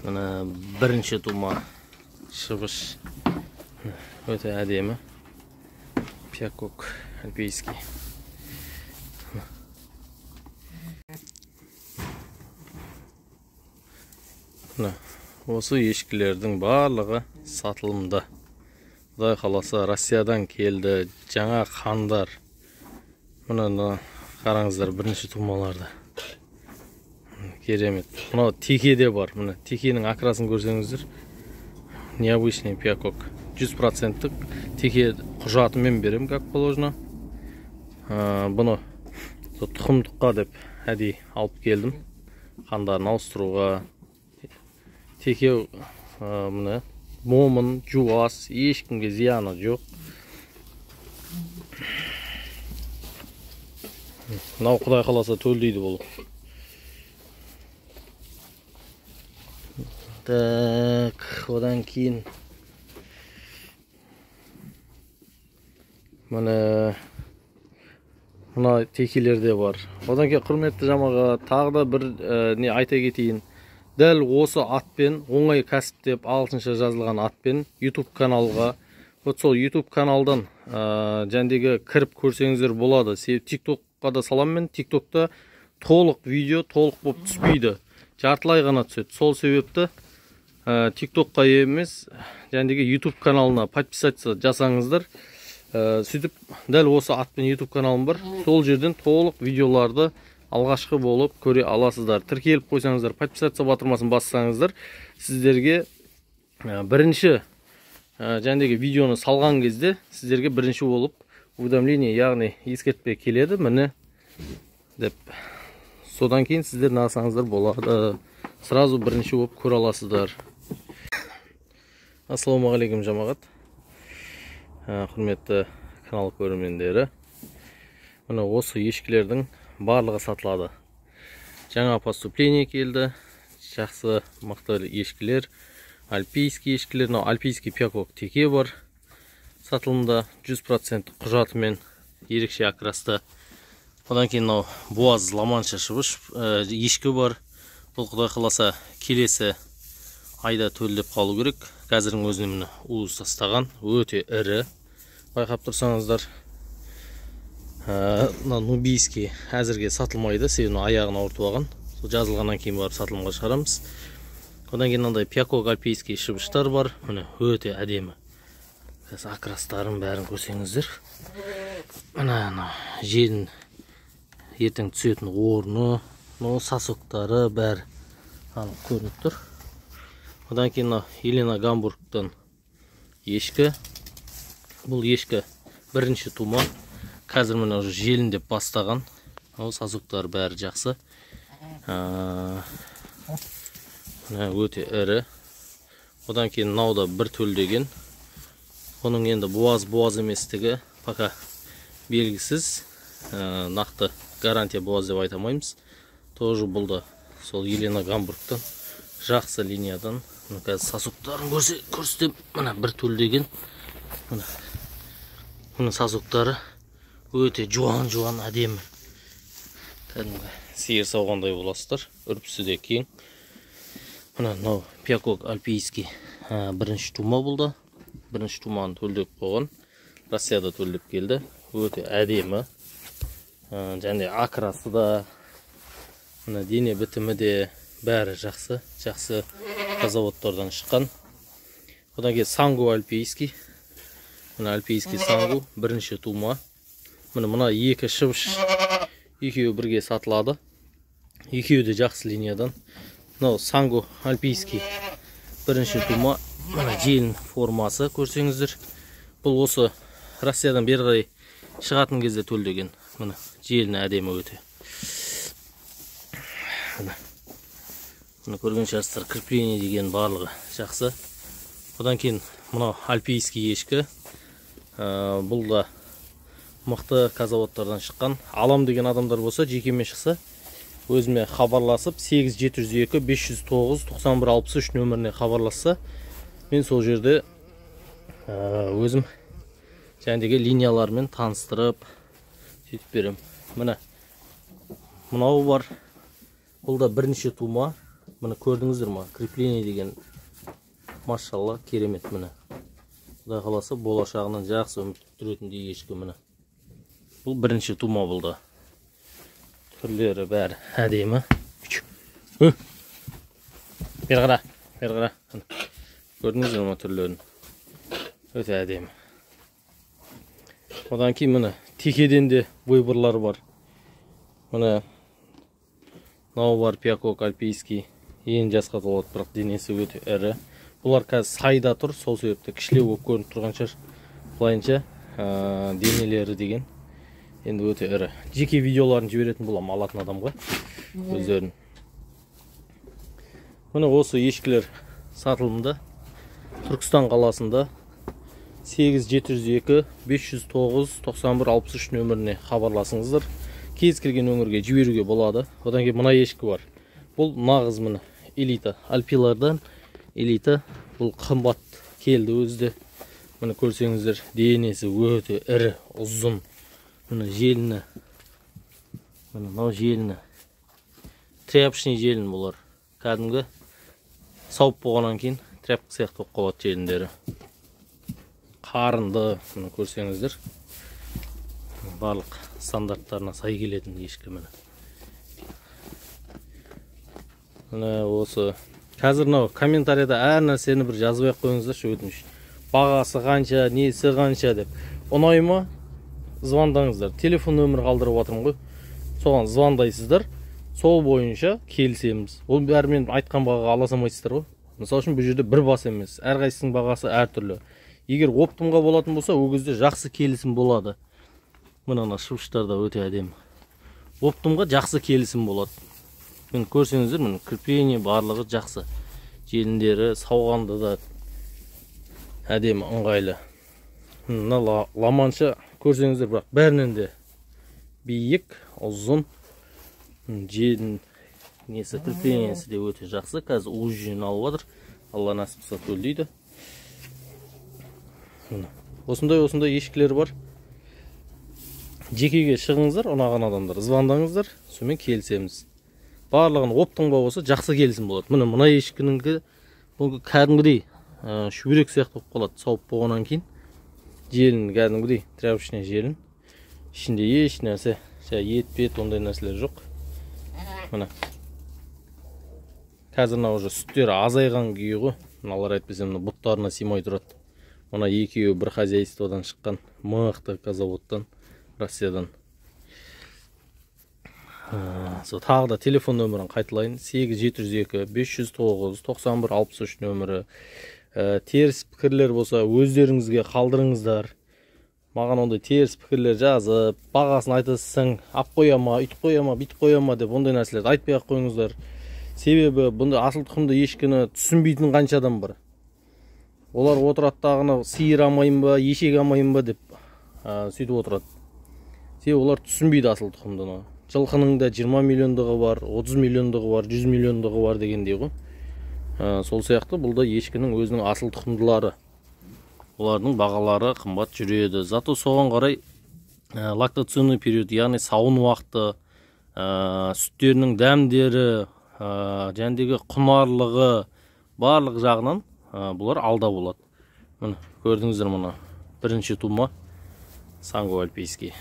Mana birinchi tuma shivish o'ta ademi. Pyakok alpiyskiy. Mana осы ешкілердің барлығы сатылымда. Құдай қаласа Россиядан келді, жаңа қандар. Мына қараңыздар, бірінші тумаларды. Керемет. Мына теке де бар. Мына текенің акрасын көрсеңіздер. Необычный пиакок. 100% теке құжатымен берем, как положено. Бұны тұқымдыққа деп әдей алып келдім. Қандарын ауыстыруға. Теке мына момын, жуас, ешкімге зияны жоқ. Мынау Құдай қаласа төлдейді бұл. Так, одан кейін мына текелер де бар. Одан кейін құрметті жамаға тағы да бір не айта кетейін. Дәл осы атпен, оңай кәсіп деп ағылшынша жазылған атпен YouTube каналға, сол YouTube каналдан жәндегі кіріп көрсеңіздер болады. TikTokқа да саламмен, TikTokта толық видео, толық болып түспейді. Жартылай ғана түседі. Сол себепті TikTokқа емес, жәндегі YouTube каналына подписаться жасаңыздар. Сөйтіп, дәл осы атпен YouTube каналым бар. Сол жерден толық видеоларды алғашқы болып көре аласыздар. Тіркеліп қойсаңыздар, подписаться батырмасын бассаңыздар, сіздерге бірінші жәндегі видеоны салған кезде сіздерге бірінші болып уведомление, яғни ескертпе келеді, міне деп. Содан кейін сіздер насаңыздар болады. Сразу бірінші болып көре аласыздар. Ассалаумағалейкум жамағат. Құрметті канал көрермендері. Міне осы ешкілердің барлығы сатылады. Жаңа поступление келді. Жақсы мықты ешкілер. Альпийский ешкілер. Альпийский пиакок теке бар. Сатылымда 100% құжатымен ерекше акрасты. Одан кейін буаз ламанша шыбыш ешкі бар. Бұл Құдай қаласа келесі айда төлдеп қалу керек. Қазірдің өзінен уыз тастаған. Өте ірі. Байқап тұрсаңыздар. Нубийский әзірге сатылмайды, себебі аяғын ауыртып алған. Сол жазылғаннан кейін барып сатылымға шығарамыз. Одан кейін мынандай пиакок альпийский шыбыштар бар. Міне өте әдемі. Акрастарын бәрін көрсеңіздер. Мына желін ертең түсетін орны, сасоктары бәрі көрініп тұр. Одан кейін Елена Гамбургтан ешкі. Бұл ешкі бірінші тума. Қазір мына уже желіндеп бастаған. Сазуктар бәрі жақсы. Өте ірі. Одан кейін науда бір төлдеген. Оның енді буаз еместігі пока белгісіз. Нақты гарантия буаз деп айтамаймыз. Тоже бұл да сол Елена Гамбургтан жақсы линиядан. Қазір сазуктарын көрсетем. Мына бір төлдеген. Мына сазуктары өте жуан әдемі. Кәдімгі сиыр сауғандай боласыздар. Үрпісі де кең. Мына пиакок альпийский бірінші тума болды. Бірінші туманы төлдеп қойған. Россияда төлдеп келді. Өте әдемі. Және акрасы да, дене бітімі де бәрі жақсы. Жақсы заводтардан шыққан. Одан кейін сангу альпийский. Мына альпийский сангу бірінші тума. Мына екі шыбыш, екеуі бірге сатылады. Екеуі де жақсы линиядан. Сангу альпийский бірінші тума. Желін формасы көрсеңіздер. Бұл осы Россиядан бері қарай шығатын кезде төлдеген. Желіні әдемі өте. Көрген шығарсыздар, кірпіление деген барлығы жақсы. Одан кейін альпийский ешкі. Бұл да мықты казаводтардан шыққан. Алам деген адамдар болса, жекеме шықса, өзіме хабарласып 8702-509-9163 нөміріне хабарласса, мен сол жерде өзім жәндегі линиялармен таныстырып сөйтіп берем. Мынау бар. Бұл да бірінші тума. Міне көрдіңіздер ма? Крепление деген машалла керемет міне. Құдай қаласа болашағынан жақсы үміт күттіретіндей ешкі міне. Бұл бірінші тума болды. Түрлері бәрі әдемі. Бері қара. Көрдіңіздер ма түрлерін? Өте әдемі. Одан кейін міне текеден де выборлар бар. Міне мынау бар пиакок альпийский. Ең жасқа толады, бірақ денесі өте ірі. Бұлар қазір сайда тұр, сол себепті кішілеу болып көрініп тұрған шығар. Былайынша денелері деген енді өте ірі. Жеке видеоларын жіберетін боламын алатын адамға өздерін. Міне осы ешкілер сатылымда. Түркістан қаласында 8702 509 9163 нөміріне хабарласыңыздар. Кез келген өңірге жіберуге болады. Одан кейін мына ешкі бар. Бұл нағыз міне элита, альпилардан элита. Бұл қымбат келді өзді. Міне көрсеңіздер, денесі өте ірі, ұзын. Міне желіні. Міне мынау желіні. Тряпочный желін бұлар. Кәдімгі сауып болғаннан кейін тряпка сияқты болып қалады желіндері. Қарынды, міне көрсеңіздер. Барлық стандарттарына сай келетін ешкі міне. Міне осы қазір мынау комментарияда әр нәрсені бір жазбай ақ қойыңыздаршы өтініш. Бағасы қанша, несі қанша деп. Ұнай ма? Звондаңыздар. Телефон нөмір қалдырып отырмын ғой. Соған звондайсыздар. Сол бойынша келісеміз. Ол бәрімен айтқан бағаға ала салмайсыздар ғой. Мысалы үшін бұл жерде бір бас емес. Әрқайсысының бағасы әртүрлі. Егер оптымға болатын болса, ол кезде жақсы келісім болады. Мына шыбыштар да өте әдемі. Оптымға жақсы келісім болады. Мен көрсеңіздер, міне крепление барлығы жақсы. Желіндері сауғанды да әдемі, ыңғайлы. Мына ламанша көрсеңіздер, бірақ бәрінен де биік, ұзын. Желін несі креплениесі де өте жақсы. Қазір ужин алып жатыр. Алла нәсіп қылса төлдейді. Осындай ешкілер бар. Жекеге шығыңыздар, ұнаған адамдар звондаңыздар, сонымен келісеміз. Барлығын оптымға болса жақсы келісім болады. Мына ешкінің кәдімгідей шүберек сияқты болып қалады, сауып болғаннан кейін. Желін кәдімгідей тряпочный желін. Ішінде еш нәрсе, ет-пет ондай нәрселер жоқ. Мына қазір уже сүттері азайған күйі ғой. Алар айтпасам бұттарына сыймай тұрады. Мына екеуі бір хозяйстводан шыққан, мықты заводтан, Россиядан. Тағы да телефон нөмірін қайталайын. 8702 509 9163 нөмірі. Теріс пікірлер болса өздеріңізге қалдырыңыздар. Маған ондай теріс пікірлер жазып, бағасын айтасың, ап қояма, үйтіп қояма, бүйтіп қояма деп ондай нәрселерді айтпай ақ қойыңыздар. Себебі бұндай асыл тұқымды ешкіні түсінбейтін қанша адам бар. Олар отыраттағыны сиыр амайын ба, ешек амайын ба деп сөйтіп отырады. Себебі олар түсінбейді асыл тұқымдыны. Жылқының да 20 миллиондығы бар, 30 миллиондығы бар, 100 миллиондығы бар дегендей ғой. Сол сияқты бұл да ешкінің өзінің асыл тұқымдылары. Олардың бағалары қымбат жүреді. Зато соған қарай лактационный период, яғни сауын уақыты, сүттерінің дәмдері, жәндегі құнарлығы барлық жағынан бұлар алда болады. Көрдіңіздер мұны бірінші тума Санго альпийский.